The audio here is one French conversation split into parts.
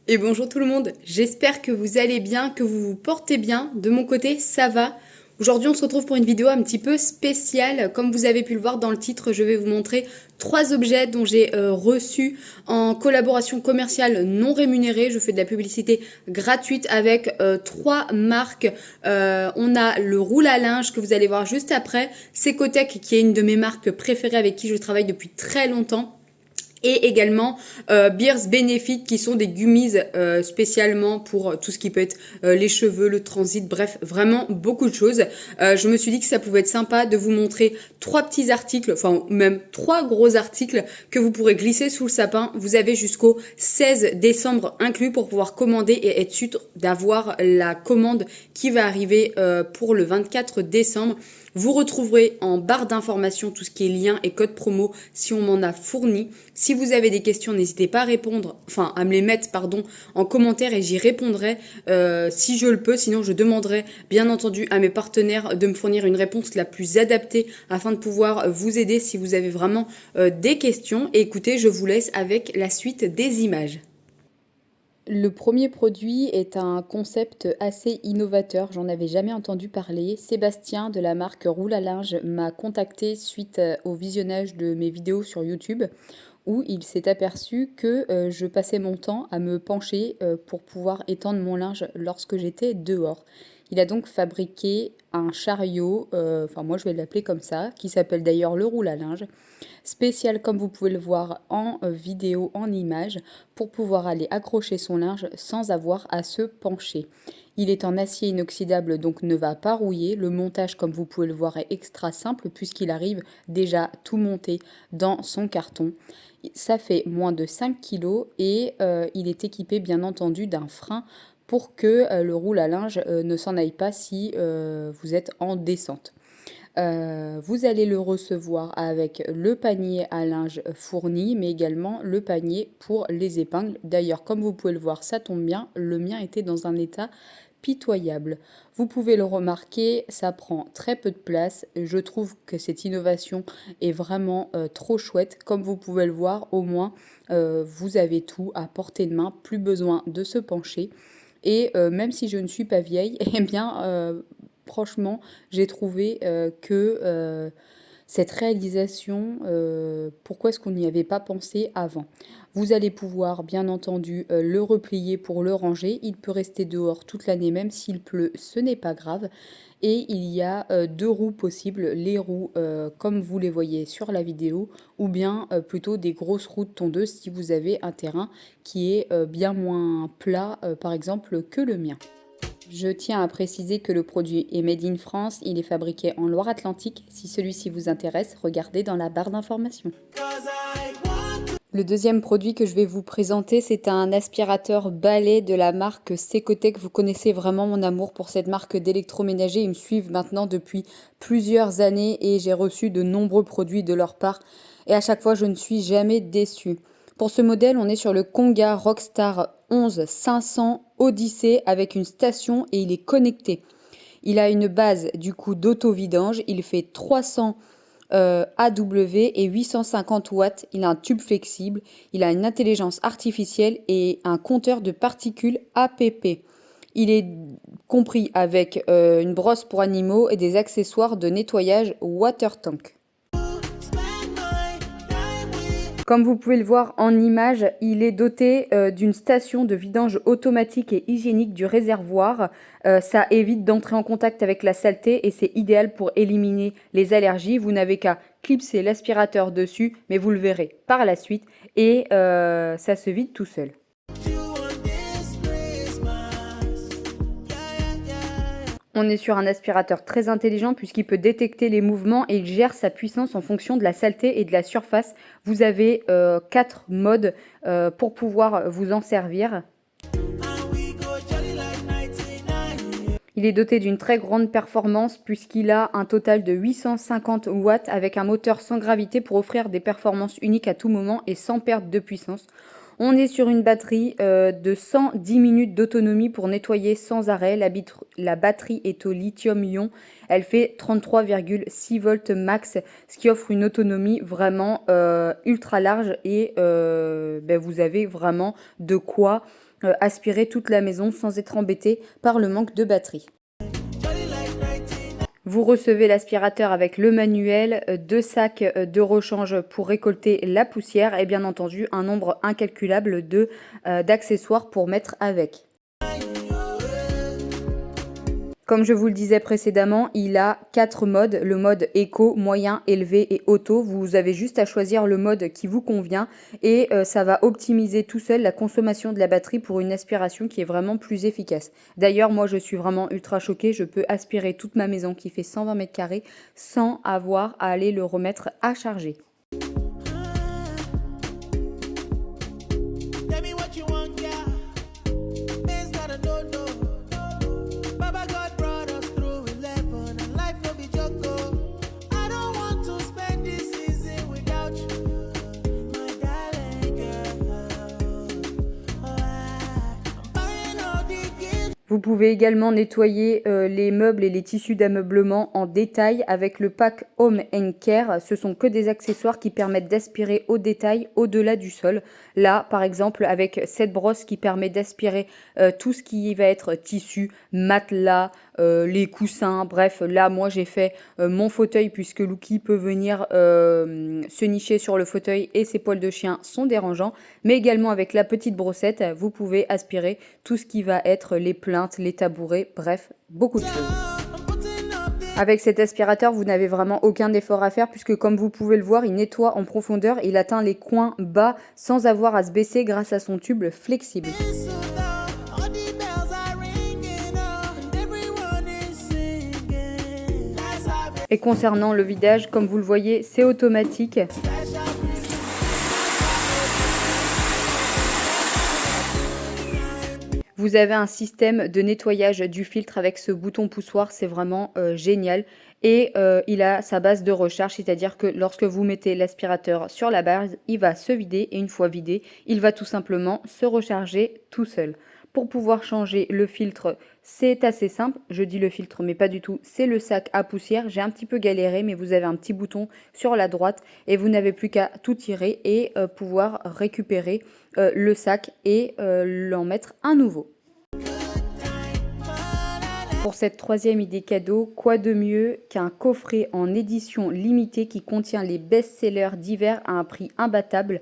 Et bonjour tout le monde, j'espère que vous allez bien, que vous vous portez bien. De mon côté, ça va. Aujourd'hui, on se retrouve pour une vidéo un petit peu spéciale. Comme vous avez pu le voir dans le titre, je vais vous montrer 3 objets dont j'ai reçu en collaboration commerciale non rémunérée. Je fais de la publicité gratuite avec 3 marques. On a le roule à linge que vous allez voir juste après. Secotech, qui est une de mes marques préférées avec qui je travaille depuis très longtemps. Et également Beers Benefit, qui sont des gummies spécialement pour tout ce qui peut être les cheveux, le transit, bref, vraiment beaucoup de choses. Je me suis dit que ça pouvait être sympa de vous montrer 3 petits articles, enfin même 3 gros articles que vous pourrez glisser sous le sapin. Vous avez jusqu'au 16 décembre inclus pour pouvoir commander et être sûr d'avoir la commande qui va arriver pour le 24 décembre. Vous retrouverez en barre d'informations tout ce qui est lien et code promo si on m'en a fourni. Si vous avez des questions, n'hésitez pas à répondre, enfin à me les mettre en commentaire et j'y répondrai si je le peux. Sinon, je demanderai bien entendu à mes partenaires de me fournir une réponse la plus adaptée afin de pouvoir vous aider si vous avez vraiment des questions. Et écoutez, je vous laisse avec la suite des images. Le premier produit est un concept assez innovateur, j'en avais jamais entendu parler. Sébastien de la marque Roule à linge m'a contacté suite au visionnage de mes vidéos sur YouTube où il s'est aperçu que je passais mon temps à me pencher pour pouvoir étendre mon linge lorsque j'étais dehors. Il a donc fabriqué un chariot, enfin moi je vais l'appeler comme ça, qui s'appelle d'ailleurs le roule à linge, spécial comme vous pouvez le voir en vidéo, en image, pour pouvoir aller accrocher son linge sans avoir à se pencher. Il est en acier inoxydable, donc ne va pas rouiller. Le montage, comme vous pouvez le voir, est extra simple puisqu'il arrive déjà tout monté dans son carton. Ça fait moins de 5 kg et il est équipé bien entendu d'un frein pour que le roule à linge ne s'en aille pas si vous êtes en descente. Vous allez le recevoir avec le panier à linge fourni, mais également le panier pour les épingles. D'ailleurs, comme vous pouvez le voir, ça tombe bien, le mien était dans un état pitoyable. Vous pouvez le remarquer, ça prend très peu de place. Je trouve que cette innovation est vraiment trop chouette. Comme vous pouvez le voir, au moins, vous avez tout à portée de main, plus besoin de se pencher. Et même si je ne suis pas vieille, eh bien, franchement, j'ai trouvé que cette réalisation, pourquoi est-ce qu'on n'y avait pas pensé avant? Vous allez pouvoir, bien entendu, le replier pour le ranger. Il peut rester dehors toute l'année, même s'il pleut, ce n'est pas grave. Et il y a 2 roues possibles, les roues comme vous les voyez sur la vidéo, ou bien plutôt des grosses roues de tondeuse si vous avez un terrain qui est bien moins plat, par exemple, que le mien. Je tiens à préciser que le produit est made in France, il est fabriqué en Loire-Atlantique. Si celui-ci vous intéresse, regardez dans la barre d'informations. Le deuxième produit que je vais vous présenter, c'est un aspirateur balai de la marque Secotech. Vous connaissez vraiment mon amour pour cette marque d'électroménager. Ils me suivent maintenant depuis plusieurs années et j'ai reçu de nombreux produits de leur part. Et à chaque fois, je ne suis jamais déçue. Pour ce modèle, on est sur le Konga Rockstar 11 500 Odyssey avec une station et il est connecté. Il a une base du coup d'auto-vidange. Il fait 300 AW et 850 watts. Il a un tube flexible. Il a une intelligence artificielle et un compteur de particules APP. Il est compris avec une brosse pour animaux et des accessoires de nettoyage water tank. Comme vous pouvez le voir en image, il est doté d'une station de vidange automatique et hygiénique du réservoir. Ça évite d'entrer en contact avec la saleté et c'est idéal pour éliminer les allergies. Vous n'avez qu'à clipser l'aspirateur dessus, mais vous le verrez par la suite et ça se vide tout seul. On est sur un aspirateur très intelligent puisqu'il peut détecter les mouvements et il gère sa puissance en fonction de la saleté et de la surface. Vous avez 4 modes pour pouvoir vous en servir. Il est doté d'une très grande performance puisqu'il a un total de 850 watts avec un moteur sans gravité pour offrir des performances uniques à tout moment et sans perte de puissance. On est sur une batterie de 110 minutes d'autonomie pour nettoyer sans arrêt. La batterie est au lithium-ion. Elle fait 33,6 volts max, ce qui offre une autonomie vraiment ultra large et vous avez vraiment de quoi aspirer toute la maison sans être embêté par le manque de batterie. Vous recevez l'aspirateur avec le manuel, 2 sacs de rechange pour récolter la poussière et bien entendu un nombre incalculable d'accessoires pour mettre avec. Comme je vous le disais précédemment, il a 4 modes, le mode éco, moyen, élevé et auto. Vous avez juste à choisir le mode qui vous convient et ça va optimiser tout seul la consommation de la batterie pour une aspiration qui est vraiment plus efficace. D'ailleurs, moi je suis vraiment ultra choquée, je peux aspirer toute ma maison qui fait 120 mètres carrés sans avoir à aller le remettre à charger. Vous pouvez également nettoyer les meubles et les tissus d'ameublement en détail avec le pack Home & Care. Ce sont que des accessoires qui permettent d'aspirer au détail au-delà du sol. Là, par exemple, avec cette brosse qui permet d'aspirer tout ce qui va être tissu, matelas, les coussins, bref, là, moi, j'ai fait mon fauteuil puisque Lucky peut venir se nicher sur le fauteuil et ses poils de chien sont dérangeants. Mais également avec la petite brossette, vous pouvez aspirer tout ce qui va être les plinthes, les tabourets, bref, beaucoup de choses. Avec cet aspirateur, vous n'avez vraiment aucun effort à faire puisque comme vous pouvez le voir, il nettoie en profondeur, il atteint les coins bas sans avoir à se baisser grâce à son tube flexible. Et concernant le vidage, comme vous le voyez, c'est automatique. Vous avez un système de nettoyage du filtre avec ce bouton poussoir, c'est vraiment génial. Et il a sa base de recharge, c'est-à-dire que lorsque vous mettez l'aspirateur sur la base, il va se vider et une fois vidé, il va tout simplement se recharger tout seul. Pour pouvoir changer le filtre, c'est assez simple. Je dis le filtre, mais pas du tout. C'est le sac à poussière. J'ai un petit peu galéré, mais vous avez un petit bouton sur la droite et vous n'avez plus qu'à tout tirer et pouvoir récupérer le sac et l'en mettre un nouveau. Pour cette troisième idée cadeau, quoi de mieux qu'un coffret en édition limitée qui contient les best-sellers d'hiver à un prix imbattable,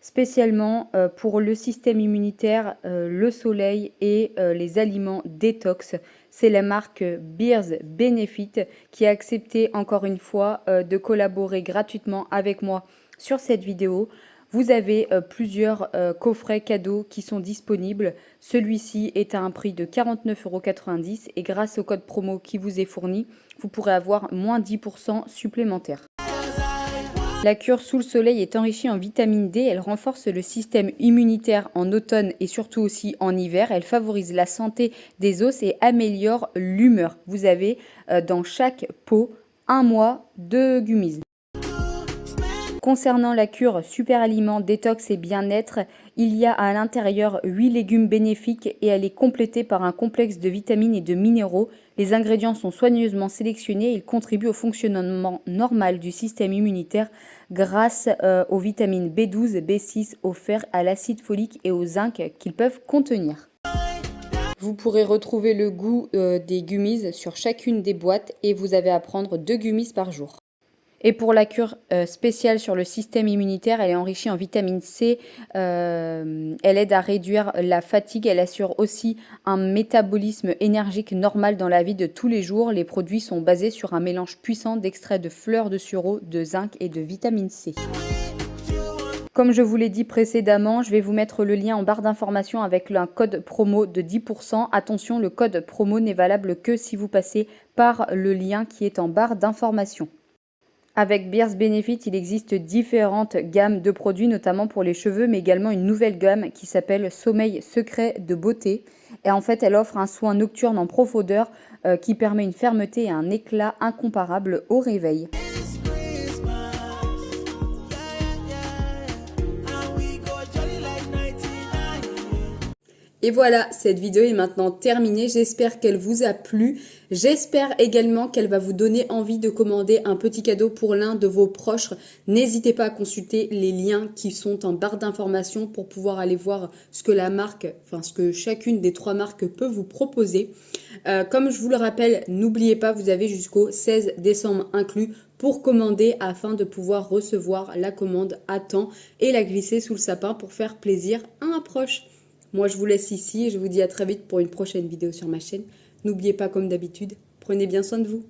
spécialement pour le système immunitaire, le soleil et les aliments détox. C'est la marque Bears Benefit qui a accepté encore une fois de collaborer gratuitement avec moi sur cette vidéo. Vous avez plusieurs coffrets cadeaux qui sont disponibles. Celui-ci est à un prix de 49,90 € et grâce au code promo qui vous est fourni, vous pourrez avoir moins 10% supplémentaire. La cure sous le soleil est enrichie en vitamine D. Elle renforce le système immunitaire en automne et surtout aussi en hiver. Elle favorise la santé des os et améliore l'humeur. Vous avez dans chaque pot un mois de gummies. Concernant la cure super aliment, détox et bien-être, il y a à l'intérieur 8 légumes bénéfiques et elle est complétée par un complexe de vitamines et de minéraux. Les ingrédients sont soigneusement sélectionnés et ils contribuent au fonctionnement normal du système immunitaire grâce aux vitamines B12, B6, au fer, à l'acide folique et au zinc qu'ils peuvent contenir. Vous pourrez retrouver le goût des gummies sur chacune des boîtes et vous avez à prendre 2 gummies par jour. Et pour la cure spéciale sur le système immunitaire, elle est enrichie en vitamine C. Elle aide à réduire la fatigue. Elle assure aussi un métabolisme énergique normal dans la vie de tous les jours. Les produits sont basés sur un mélange puissant d'extraits de fleurs de sureau, de zinc et de vitamine C. Comme je vous l'ai dit précédemment, je vais vous mettre le lien en barre d'information avec un code promo de 10%. Attention, le code promo n'est valable que si vous passez par le lien qui est en barre d'information. Avec Bears Benefit, il existe différentes gammes de produits, notamment pour les cheveux, mais également une nouvelle gamme qui s'appelle Sommeil secret de beauté. Et en fait, elle offre un soin nocturne en profondeur qui permet une fermeté et un éclat incomparable au réveil. Et voilà, cette vidéo est maintenant terminée. J'espère qu'elle vous a plu. J'espère également qu'elle va vous donner envie de commander un petit cadeau pour l'un de vos proches. N'hésitez pas à consulter les liens qui sont en barre d'informations pour pouvoir aller voir ce que la marque, enfin ce que chacune des 3 marques peut vous proposer. Comme je vous le rappelle, n'oubliez pas, vous avez jusqu'au 16 décembre inclus pour commander afin de pouvoir recevoir la commande à temps et la glisser sous le sapin pour faire plaisir à un proche. Moi, je vous laisse ici et je vous dis à très vite pour une prochaine vidéo sur ma chaîne. N'oubliez pas, comme d'habitude, prenez bien soin de vous.